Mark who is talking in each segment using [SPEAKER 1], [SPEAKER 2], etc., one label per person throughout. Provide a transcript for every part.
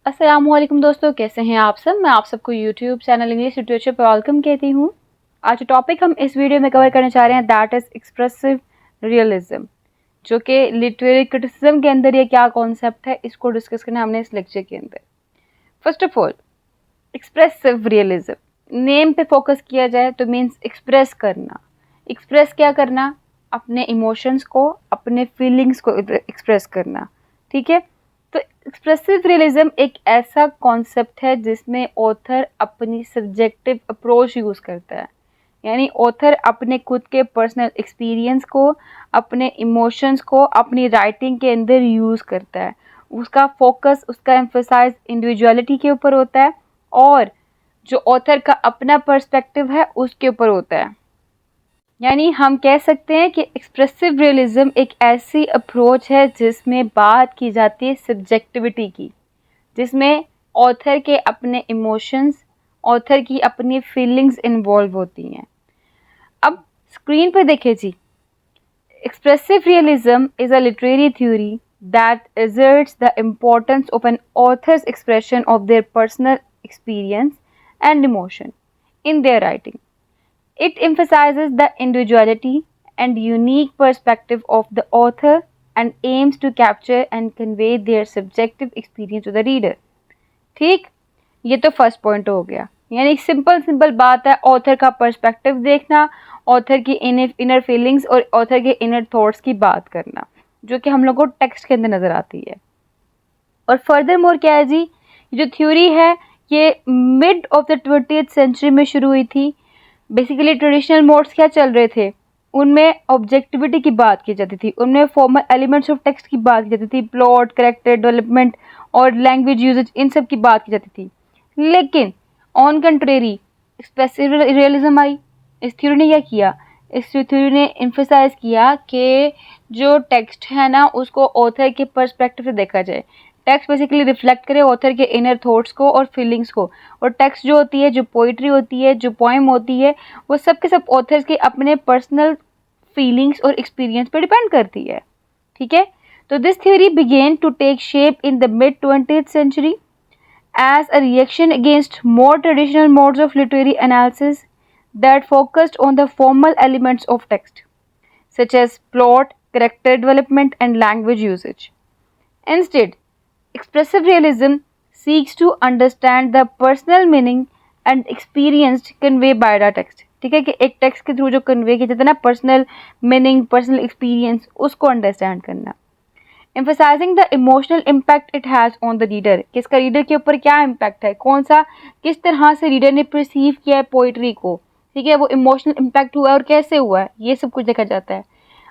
[SPEAKER 1] अस्सलामुअलैकुम दोस्तों, कैसे हैं आप सब। मैं आप सबको यूट्यूब चैनल इंग्लिश लिटरेचर पर वेलकम कहती हूँ। आज जो टॉपिक हम इस वीडियो में कवर करने जा रहे हैं दैट इज एक्सप्रेसिव रियलिज्म, जो कि लिटरेरी क्रिटिसिज्म के अंदर ये क्या कॉन्सेप्ट है, इसको डिस्कस करना हमने इस लेक्चर के अंदर। First of all, expressive realism name पे फोकस किया जाए तो मीन्स एक्सप्रेस करना। एक्सप्रेस क्या करना? अपने इमोशंस को, अपने फीलिंग्स को एक्सप्रेस करना। ठीक है, तो एक्सप्रेसिव रियलिज्म एक ऐसा कॉन्सेप्ट है जिसमें ऑथर अपनी सब्जेक्टिव अप्रोच यूज़ करता है, यानी ऑथर अपने खुद के पर्सनल एक्सपीरियंस को, अपने इमोशंस को अपनी राइटिंग के अंदर यूज़ करता है। उसका फोकस, उसका एम्फसाइज इंडिविजुअलिटी के ऊपर होता है और जो ऑथर का अपना पर्सपेक्टिव है उसके ऊपर होता है। यानी हम कह सकते हैं कि एक्सप्रेसिव रियलिज्म एक ऐसी अप्रोच है जिसमें बात की जाती है सब्जेक्टिविटी की, जिसमें ऑथर के अपने इमोशंस, ऑथर की अपनी फीलिंग्स इन्वॉल्व होती हैं। अब स्क्रीन पर देखिए जी, expressive realism is a literary theory that asserts the importance of an author's expression of their personal experience and emotion in their writing. It emphasizes the individuality and unique perspective of the author and aims to capture and convey their subjective experience to the reader. ठीक, ये तो first point हो गया। यानी simple बात है, author का perspective देखना, ऑथर की इनर फीलिंग्स और ऑथर के इनर थॉट्स की बात करना, जो कि हम लोग को टेक्स्ट के अंदर नज़र आती है। और फर्दर मोर क्या है जी, जो थ्योरी है ये mid of the 20th century में शुरू हुई थी। बेसिकली ट्रेडिशनल मोड्स क्या चल रहे थे, उनमें ऑब्जेक्टिविटी की बात की जाती थी, उनमें फॉर्मल एलिमेंट्स ऑफ टेक्स्ट की बात की जाती थी, प्लॉट, कैरेक्टर डेवलपमेंट और लैंग्वेज यूजेज, इन सब की बात की जाती थी। लेकिन ऑन कंट्रेरी एक्सप्रेसिव रियलिज्म आई। इस थ्योरी ने क्या किया, इस थ्योरी ने एम्फसाइज किया कि जो टेक्स्ट है ना उसको ऑथर के पर्सपेक्टिव से देखा जाए। टेक्स्ट बेसिकली रिफ्लेक्ट करे ऑथर के इनर थॉट्स को और फीलिंग्स को, और टेक्स्ट जो होती है, जो पोइट्री होती है, जो पोएम होती है, वो सब के सब ऑथर्स के अपने पर्सनल फीलिंग्स और एक्सपीरियंस पर डिपेंड करती है। ठीक है, तो this theory began to take shape in the mid 20th century as a reaction against more traditional modes of literary analysis that focused on the formal elements of text, such as plot, character development, and language usage. Instead, expressive realism seeks to understand the personal meaning and experience conveyed by the text. ठीक है, कि एक text के through जो convey किया जाता है ना, पर्सनल मीनिंग, पर्सनल एक्सपीरियंस, उसको अंडरस्टैंड करना। Emphasising the emotional impact it has on the reader, कि इसका रीडर के ऊपर क्या इम्पैक्ट है, कौन सा, किस तरह से रीडर ने परसीव किया है पोइट्री को। ठीक है, वो इमोशनल इम्पैक्ट हुआ है और कैसे हुआ है, ये सब कुछ देखा जाता है।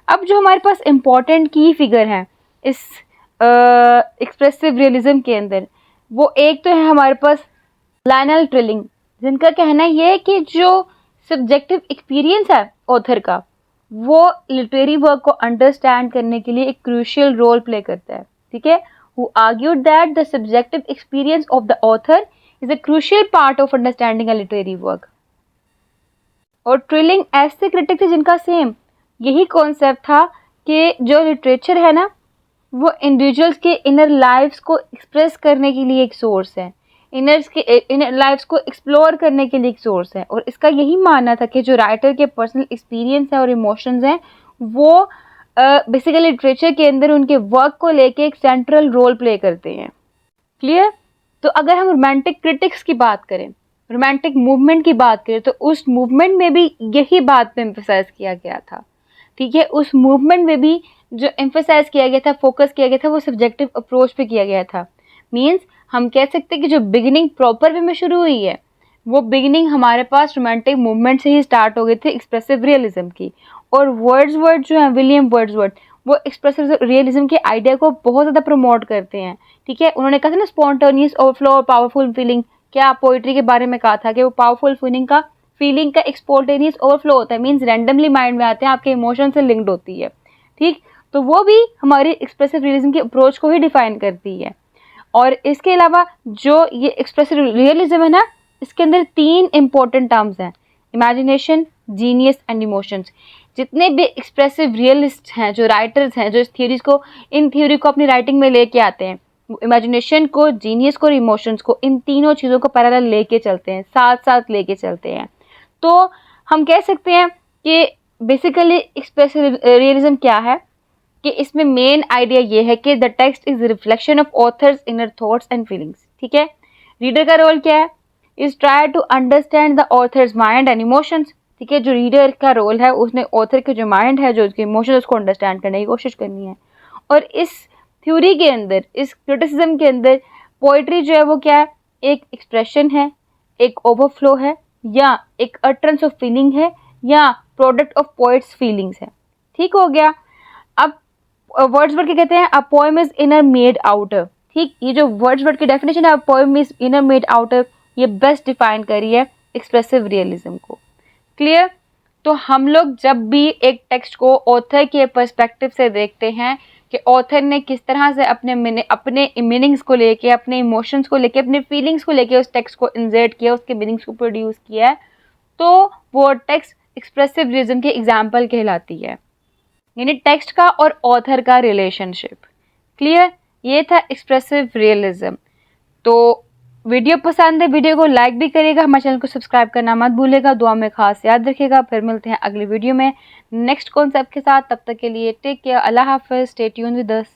[SPEAKER 1] अब जो हमारे पास इम्पॉर्टेंट की फिगर हैं इस एक्सप्रेसिव रियलिज्म के अंदर, वो एक तो है हमारे पास लायनल ट्रिलिंग, जिनका कहना ये है कि जो सब्जेक्टिव एक्सपीरियंस है ऑथर का, वो लिटरेरी वर्क को अंडरस्टैंड करने के लिए एक क्रूशियल रोल प्ले करता है। ठीक है, who argued that the subjective experience of the author is a crucial part of understanding a literary work. और ट्रिलिंग ऐसे क्रिटिक थे जिनका सेम यही कॉन्सेप्ट था कि जो लिटरेचर है ना, वो इंडिविजुअल्स के इनर लाइफ्स को एक्सप्रेस करने के लिए एक सोर्स है, इनर लाइफ्स को एक्सप्लोर करने के लिए एक सोर्स है। और इसका यही मानना था कि जो राइटर के पर्सनल एक्सपीरियंस है और इमोशंस हैं, वो बेसिकली लिटरेचर के अंदर उनके वर्क को लेके एक सेंट्रल रोल प्ले करते हैं। क्लियर? तो अगर हम रोमांटिक क्रिटिक्स की बात करें, रोमांटिक मूवमेंट की बात करें, तो उस मूवमेंट में भी यही बात पे एम्फसाइज किया गया था। ठीक है, उस मूवमेंट में भी जो एम्फसाइज किया गया था, फोकस किया गया था, वो सब्जेक्टिव अप्रोच पे किया गया था। मीन्स हम कह सकते हैं कि जो बिगिनिंग प्रॉपर वे में शुरू हुई है, वो बिगिनिंग हमारे पास रोमांटिक मूवमेंट से ही स्टार्ट हो गई थी एक्सप्रेसिव रियलिज्म की। और वर्ड्सवर्थ जो है, विलियम वर्ड्सवर्थ, वो एक्सप्रेसिव रियलिज्म के आइडिया को बहुत ज़्यादा प्रमोट करते हैं। ठीक है, उन्होंने कहा था ना स्पॉन्टेनियस ओवरफ्लो और पावरफुल फीलिंग, क्या पोइट्री के बारे में कहा था कि वो पावरफुल फीलिंग का एक स्पॉन्टेनियस ओवरफ्लो होता है, मीन्स रैंडमली माइंड में आते हैं, आपके इमोशन से लिंक्ड होती है। ठीक, तो वो भी हमारी एक्सप्रेसिव रियलिज्म की अप्रोच को ही डिफाइन करती है। और इसके अलावा जो ये एक्सप्रेसिव रियलिज्म है ना, इसके अंदर 3 इंपॉर्टेंट टर्म्स हैं, इमेजिनेशन, जीनियस एंड इमोशंस। जितने भी एक्सप्रेसिव रियलिस्ट हैं, जो राइटर्स हैं, जो इन थ्योरी को अपनी राइटिंग में लेके आते हैं, इमेजिनेशन को, जीनियस को और इमोशंस को, इन तीनों चीज़ों को पैरेलल लेके चलते हैं, साथ साथ लेके चलते हैं। तो हम कह सकते हैं कि बेसिकली एक्सप्रेसिव रियलिज्म क्या है, कि इसमें मेन आइडिया ये है कि the text is reflection of authors inner thoughts and feelings. ठीक है, रीडर का रोल क्या है, is try to understand the authors mind and emotions. ठीक है, जो रीडर का रोल है उसने ऑथर के जो माइंड है, जो उसके इमोशन, उसको अंडरस्टैंड करने की कोशिश करनी है। और इस थ्योरी के अंदर, इस क्रिटिसिज्म के अंदर, पोइट्री जो है वो क्या है, एक एक्सप्रेशन है, एक ओवरफ्लो है, या एक अटरेंस ऑफ फीलिंग है, या प्रोडक्ट ऑफ पोइट्स फीलिंग्स है। ठीक हो गया। अब वर्ड्सवर्थ क्या कहते हैं, a poem is inner made outer. ठीक, ये जो वर्ड्सवर्थ की डेफिनेशन है, a poem is inner made outer, ये बेस्ट डिफाइन करी है एक्सप्रेसिव रियलिज्म को। क्लियर। तो हम लोग जब भी एक टेक्स्ट को ऑथर के पर्सपेक्टिव से देखते हैं कि ऑथर ने किस तरह से अपने मीनिंग्स को लेके, अपने इमोशंस को लेके, अपने फीलिंग्स को लेके उस टेक्स्ट को इंसर्ट किया, उसके मीनिंग्स को प्रोड्यूस किया है, तो वो टेक्स्ट एक्सप्रेसिव रियलिज्म की एग्जाम्पल कहलाती है, यानी टेक्स्ट का और ऑथर का रिलेशनशिप। क्लियर, ये था एक्सप्रेसिव रियलिज्म। तो वीडियो पसंद है, वीडियो को लाइक भी करिएगा, हमारे चैनल को सब्सक्राइब करना मत भूलेगा, दुआ में खास याद रखिएगा। फिर मिलते हैं अगली वीडियो में नेक्स्ट कॉन्सेप्ट के साथ। तब तक के लिए टेक केयर, अल्लाह हाफिज़, स्टे ट्यून विद अस।